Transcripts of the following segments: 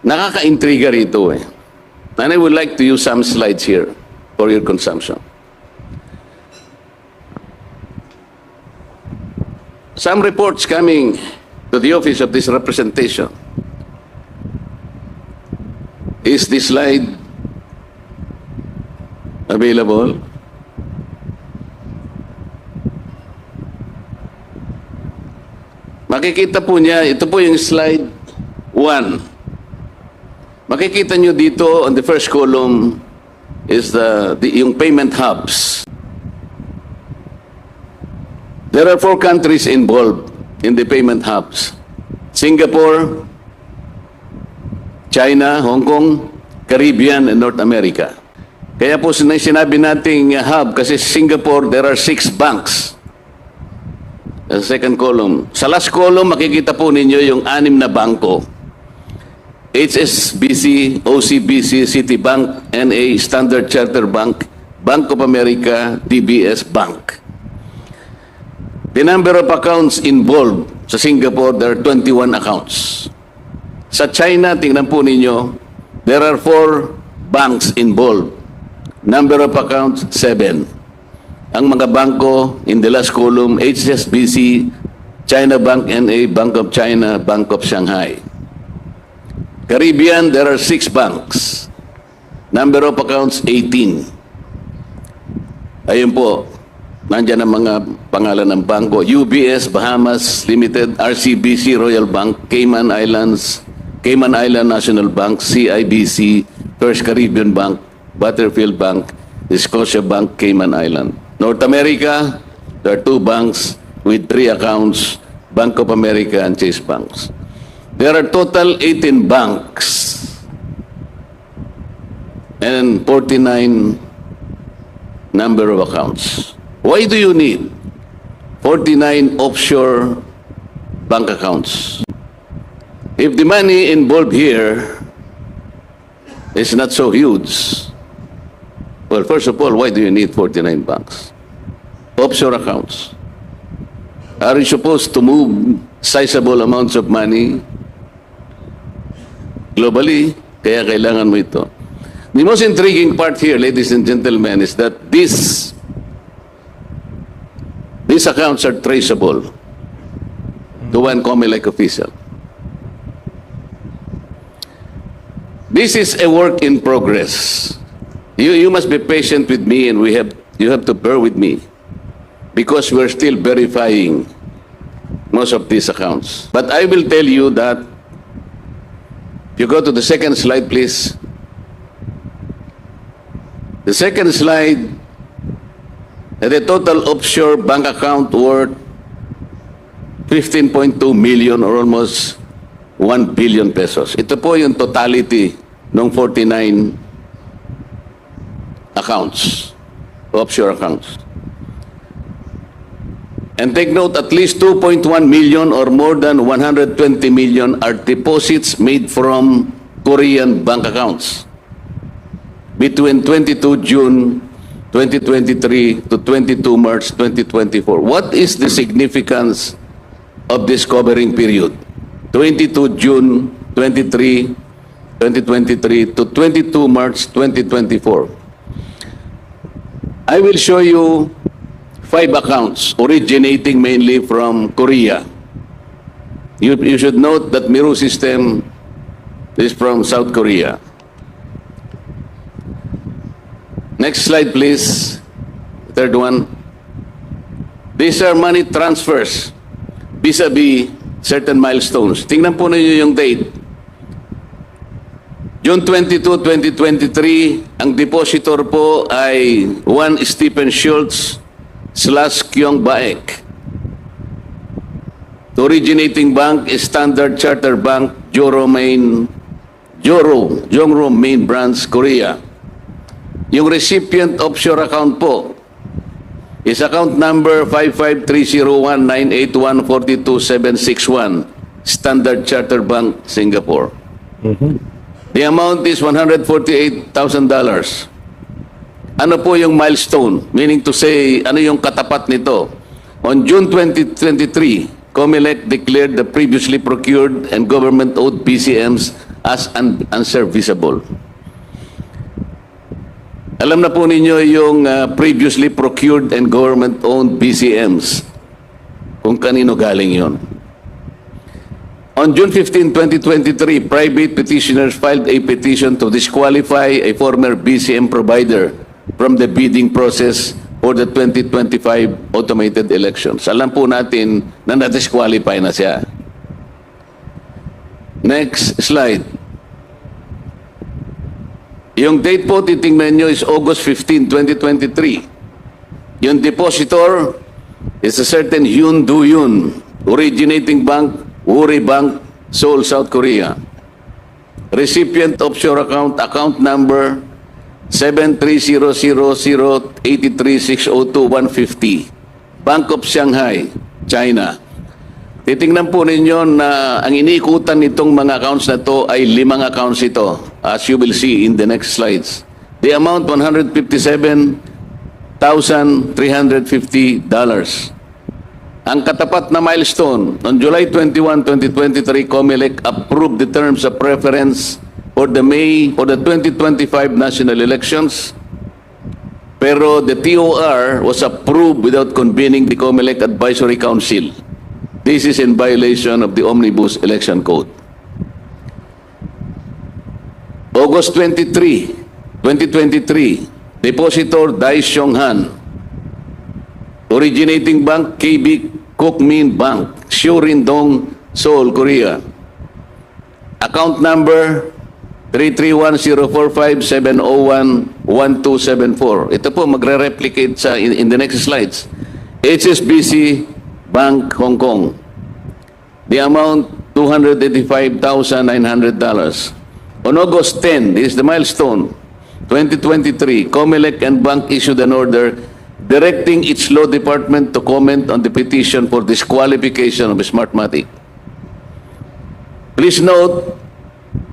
Nakaka-intriga rito eh. And I would like to use some slides here for your consumption. Some reports coming to the office of this representation. Is this slide available? Makikita po niya, ito po yung slide 1. Makikita nyo dito on the first column is yung payment hubs. There are 4 countries involved in the payment hubs. Singapore, China, Hong Kong, Caribbean, and North America. Kaya po sinabi nating hub kasi Singapore, there are 6 banks. The second column. Sa last column, makikita po ninyo yung 6 na bangko. HSBC, OCBC, Citibank, NA, Standard Chartered Bank, Bank of America, DBS Bank. The number of accounts involved sa Singapore, there are 21 accounts. Sa China, tingnan po ninyo, there are 4 banks involved. Number of accounts, 7. Ang mga bangko in the last column, HSBC, China Bank, NA, Bank of China, Bank of Shanghai. Caribbean, there are 6 banks. Number of accounts, 18. Ayun po, nandiyan ang mga pangalan ng bangko. UBS, Bahamas Limited, RCBC, Royal Bank, Cayman Island National Bank, CIBC, First Caribbean Bank, Butterfield Bank, Scotia Bank, Cayman Island. North America, there are 2 banks with 3 accounts, Bank of America and Chase Banks. There are total 18 banks and 49 number of accounts. Why do you need 49 offshore bank accounts? If the money involved here is not so huge, well, first of all, why do you need 49 banks? Offshore accounts. Are you supposed to move sizable amounts of money globally? Kaya kailangan mo ito. The most intriguing part here, ladies and gentlemen, is that these accounts are traceable to one COMELEC official. This is a work in progress. You must be patient with me, and you have to bear with me because we're still verifying most of these accounts. But I will tell you that if you go to the second slide, please. The second slide, the total offshore bank account worth 15.2 million or almost 1 billion pesos. Ito po yung totality ng 49 accounts, offshore accounts. And take note, at least 2.1 million or more than 120 million are deposits made from Korean bank accounts between 22 June 2023 to 22 March 2024. What is the significance of this covering period? 22 June 2023 to 22 March 2024. I will show you 5 accounts originating mainly from Korea. You should note that Miru system is from South Korea. Next slide, please. Third one. These are money transfers vis-a-vis certain milestones. Tingnan po ninyo yung date. June 22, 2023, ang depositor po ay 1 Stephen Schultz / Kyong Baek. The originating bank is Standard Chartered Bank, Jongro Main Branch, Korea. Yung recipient offshore account po is account number 5530198142761, Standard Chartered Bank, Singapore. The amount is $148,000. Ano po yung milestone? Meaning to say, ano yung katapat nito? On June 2023, COMELEC declared the previously procured and government-owed PCMs as unserviceable. Alam na po ninyo yung previously procured and government-owned BCMs, kung kanino galing yon. On June 15, 2023, private petitioners filed a petition to disqualify a former BCM provider from the bidding process for the 2025 automated elections. Alam po natin na na-disqualify na siya. Next slide. Yung date po titingnan nyo is August 15, 2023. Yung depositor is a certain Yoon Do-yoon, originating bank, Woori Bank, Seoul, South Korea. Recipient offshore account number 7300083602150. Bank of Shanghai, China. Titingnan po ninyo na ang iniikutan nitong mga accounts na to ay 5 accounts ito, as you will see in the next slides. The amount $157,350. Ang katapat na milestone, on July 21, 2023, COMELEC approved the terms of preference for the 2025 national elections. Pero the TOR was approved without convening the COMELEC Advisory Council. This is in violation of the Omnibus Election Code. August 23, 2023, Depositor Dai Xionghan, originating bank KB Kookmin Bank, Shurindong, Seoul, Korea. Account number 3310457011274. Ito po magre-replicate sa in the next slides. HSBC Bank, Hong Kong. The amount $285,900. On August 10, this is the milestone, 2023, COMELEC and bank issued an order directing its law department to comment on the petition for disqualification of Smartmatic. Please note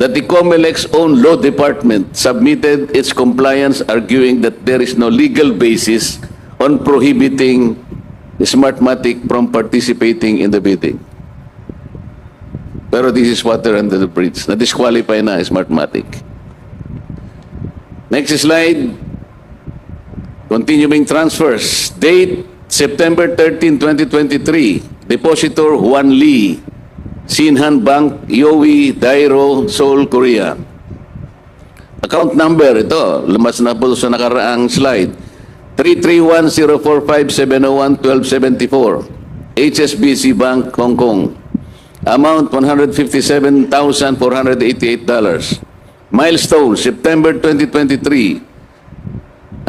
that the COMELEC's own law department submitted its compliance, arguing that there is no legal basis on prohibiting Smartmatic from participating in the bidding. Pero this is water under the bridge. Na-disqualify na Smartmatic. Next slide. Continuing transfers. Date, September 13, 2023. Depositor Juan Lee, Sinhan Bank, Yowie, Dairo, Seoul, Korea. Account number, ito, lumas na po sa nakaraang slide. 3310457011274. HSBC Bank, Hong Kong. Amount $157,488. Milestone, September 2023.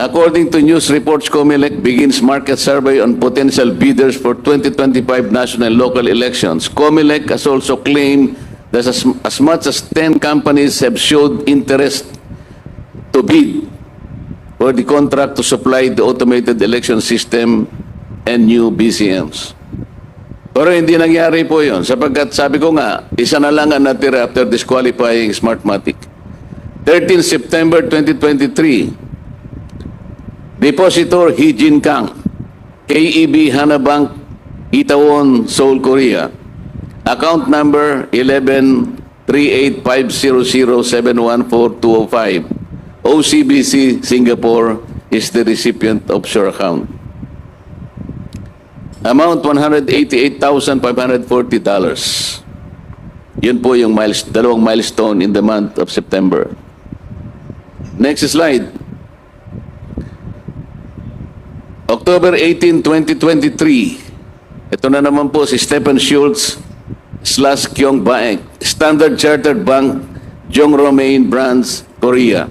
According to news reports, COMELEC begins market survey on potential bidders for 2025 national and local elections. COMELEC has also claimed that as much as 10 companies have showed interest to bid for the contract to supply the automated election system and new BCMs. Pero hindi nangyari po yun, sapagkat sabi ko nga, isa na lang ang natira after disqualifying Smartmatic. 13 September 2023, Depositor Hee-Jin Kang, KEB Hana Bank, Itaewon, Seoul, Korea. Account number 11385007142005. OCBC, Singapore, is the recipient offshore account. Amount $188,540. Yun po yung dalawang milestone in the month of September. Next slide. October 18, 2023. Ito na naman po si Stephen Schultz / Kyung Baek, Standard Chartered Bank, Jong Romaine Brands, Korea.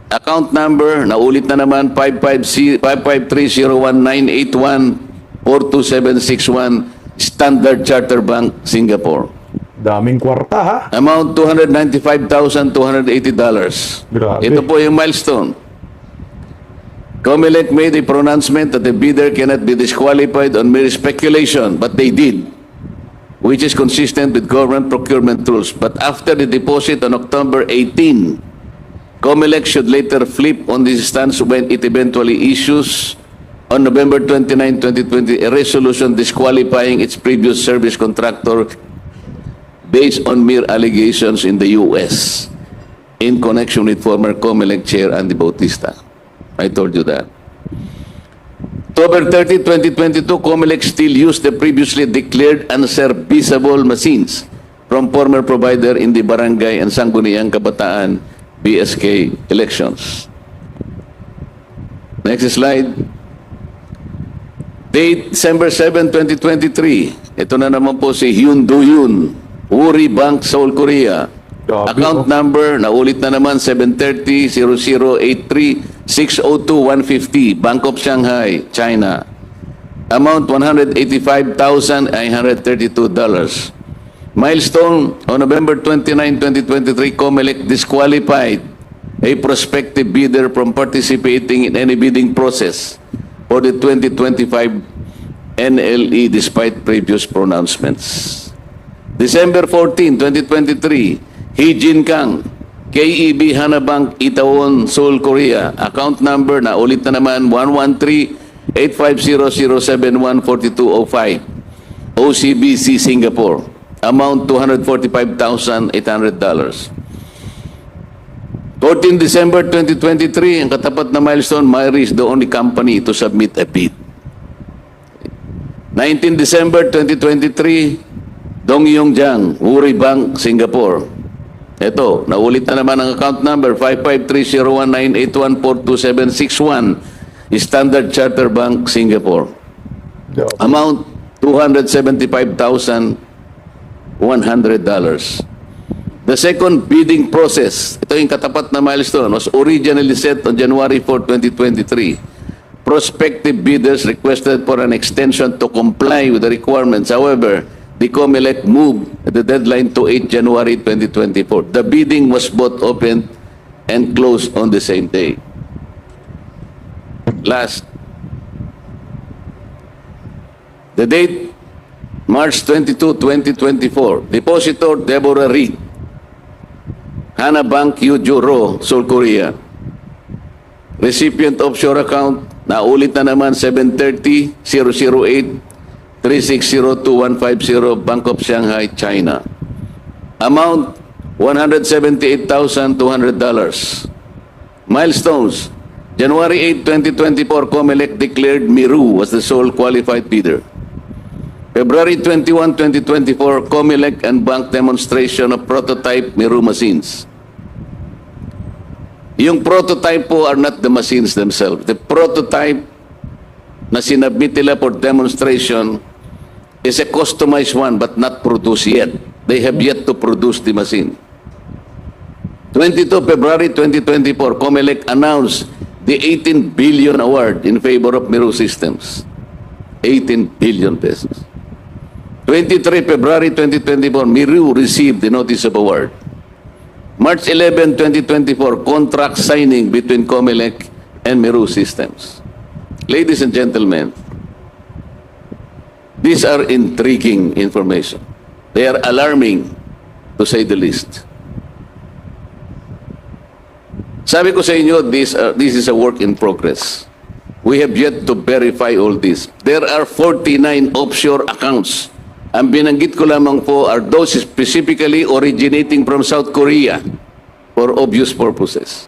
Account number, naulit na naman, 5530198142761, Standard Chartered Bank, Singapore. Daming kwarta, ha? Amount $295,280. Grabe. Ito po yung milestone. COMELEC made a pronouncement that the bidder cannot be disqualified on mere speculation, but they did, which is consistent with government procurement rules. But after the deposit on October 18, COMELEC should later flip on this stance when it eventually issues on November 29, 2020, a resolution disqualifying its previous service contractor based on mere allegations in the U.S. in connection with former COMELEC Chair Andy Bautista. I told you that. October 30, 2022, COMELEC still used the previously declared unserviceable machines from former provider in the Barangay and Sangguniang Kabataan BSK elections. Next slide. Date December 7, 2023. Ito na naman po si Hyun Do-yoon, Uri Bank, Seoul, Korea. Grabe, Account oh. number, naulit na naman, 730-0083-602-150, Bank of Shanghai, China. Amount, $185,932. Milestone, on November 29, 2023, COMELEC disqualified a prospective bidder from participating in any bidding process for the 2025 NLE despite previous pronouncements. December 14, 2023, Hee Jin Kang, KEB Hana Bank, Itaewon, Seoul, Korea. Account number na ulit na naman 113-850-071-4205. OCBC Singapore. Amount $245,800. 14 December 2023, ang katapat na milestone, Myri is the only company to submit a bid. 19 December 2023, Dong Yung Jang, Uri Bank, Singapore. Ito, naulit na naman ang account number 5530198142761, Standard Charter Bank, Singapore. Grabe. Amount $275,100. The second bidding process, ito yung katapat na milestone, was originally set on January 4, 2023. Prospective bidders requested for an extension to comply with the requirements. However, the COMELEC moved the deadline to 8 January 2024. The bidding was both opened and closed on the same day. Last, the date, March 22, 2024. Depositor Deborah Reed, Hana Bank, Yujuro, Seoul, Korea. Recipient offshore account, naulit na naman 730-008-3602-150, Bank of Shanghai, China. Amount, $178,200. Milestones, January 8, 2024, COMELEC declared Miru as the sole qualified bidder. February 21, 2024, COMELEC and bank demonstration of prototype Miru machines. Yung prototype po are not the machines themselves. The prototype na sinabit nila for demonstration is a customized one but not produced yet. They have yet to produce the machine. 22 February 2024, COMELEC announced the 18 billion award in favor of Miru Systems. 18 billion pesos. 23 February 2024, Miru received the notice of award. March 11, 2024, contract signing between COMELEC and Miru Systems. Ladies and gentlemen, these are intriguing information. They are alarming, to say the least. Sabi ko sa inyo, this is a work in progress. We have yet to verify all this. There are 49 offshore accounts. Ang binanggit ko lamang po are those specifically originating from South Korea for obvious purposes.